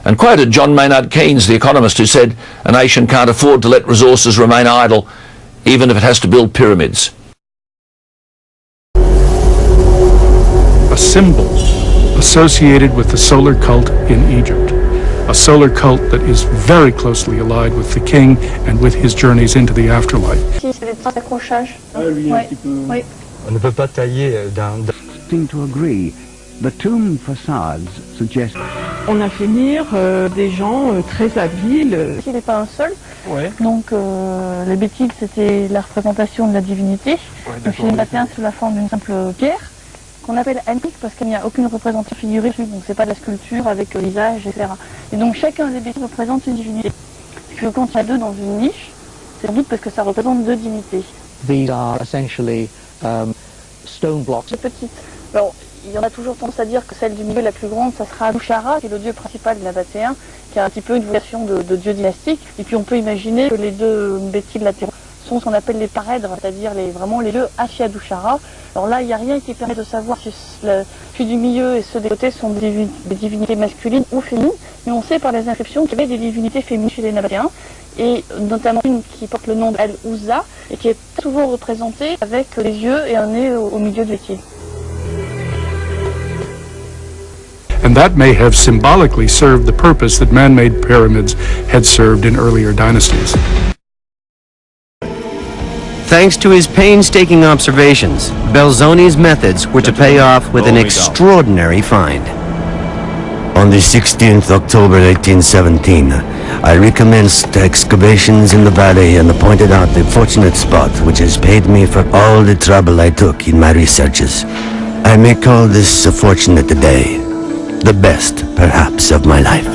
and quoted John Maynard Keynes, the economist, who said, "A nation can't afford to let resources remain idle, even if it has to build pyramids." A symbol associated with the solar cult in Egypt. A solar cult that is very closely allied with the king and with his journeys into the afterlife. On ne peut pas tailler d'un... Seem to agree. The tomb facades suggest... On a fait venir des gens très habiles. Il n'est pas un seul. Ouais. Donc les bétiles, c'était la représentation de la divinité. Ouais, donc il est matin sous la forme d'une simple pierre, qu'on appelle antique parce qu'il n'y a aucune représentation figurée dessus. Donc c'est pas de la sculpture avec visage, etc. Et donc chacun des bétiles représente une divinité. Parce que quand il y a deux dans une niche, c'est sans doute parce que ça représente deux divinités. These are essentially stone blocks. Les petites. Alors, il y en a toujours tendance à dire que celle du milieu la plus grande, ça sera Anushara, qui est le dieu principal de Nabatéen, qui a un petit peu une vocation de dieu dynastique. Et puis on peut imaginer que les deux bétiles latéraux sont ce qu'on appelle les parèdres, c'est-à-dire vraiment les dieux Ashiadushara. Alors là, il n'y a rien qui permet de savoir si celui du milieu et ceux des côtés sont des divinités masculines ou féminines, mais on sait par les inscriptions qu'il y avait des divinités féminines chez les Nabatéens, et notamment une qui porte le nom d'Al-Uzza, et qui est souvent représentée avec les yeux et un nez au milieu du bétier. And that may have symbolically served the purpose that man-made pyramids had served in earlier dynasties. Thanks to his painstaking observations, Belzoni's methods were to pay off with an extraordinary find. On the 16th October 1817, I recommenced excavations in the valley and pointed out the fortunate spot which has paid me for all the trouble I took in my researches. I may call this a fortunate day. The best, perhaps, of my life.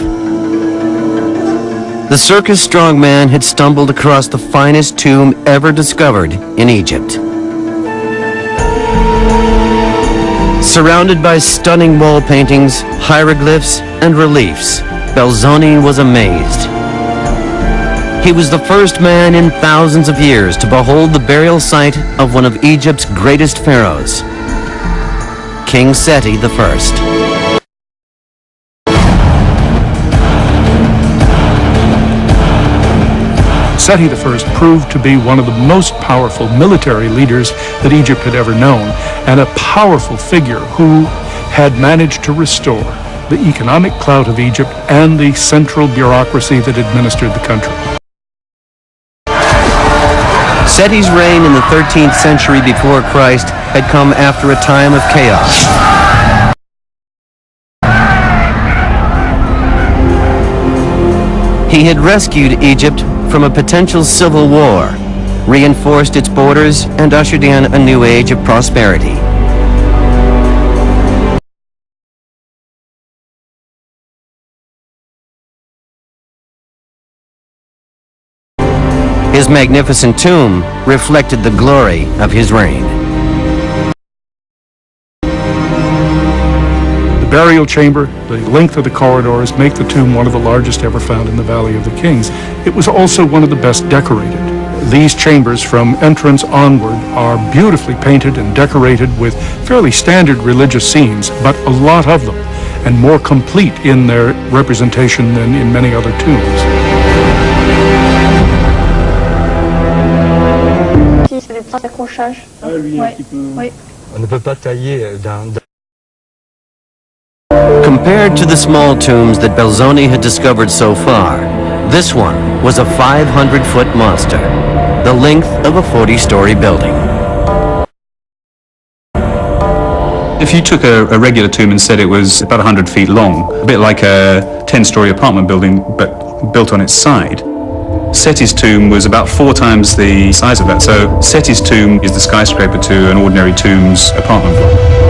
The circus strongman had stumbled across the finest tomb ever discovered in Egypt. Surrounded by stunning wall paintings, hieroglyphs, and reliefs, Belzoni was amazed. He was the first man in thousands of years to behold the burial site of one of Egypt's greatest pharaohs, King Seti I. Seti I proved to be one of the most powerful military leaders that Egypt had ever known, and a powerful figure who had managed to restore the economic clout of Egypt and the central bureaucracy that administered the country. Seti's reign in the 13th century before Christ had come after a time of chaos. He had rescued Egypt from a potential civil war, reinforced its borders, and ushered in a new age of prosperity. His magnificent tomb reflected the glory of his reign. The burial chamber, the length of the corridors make the tomb one of the largest ever found in the Valley of the Kings. It was also one of the best decorated. These chambers from entrance onward are beautifully painted and decorated with fairly standard religious scenes, but a lot of them, and more complete in their representation than in many other tombs. C'est des petits accrochages. Ah, lui, un petit peu... Oui. On ne peut pas tailler d'un... Compared to the small tombs that Belzoni had discovered so far, this one was a 500-foot monster, the length of a 40-story building. If you took a regular tomb and said it was about 100 feet long, a bit like a 10-story apartment building but built on its side, Seti's tomb was about 4 times the size of that. So Seti's tomb is the skyscraper to an ordinary tomb's apartment block.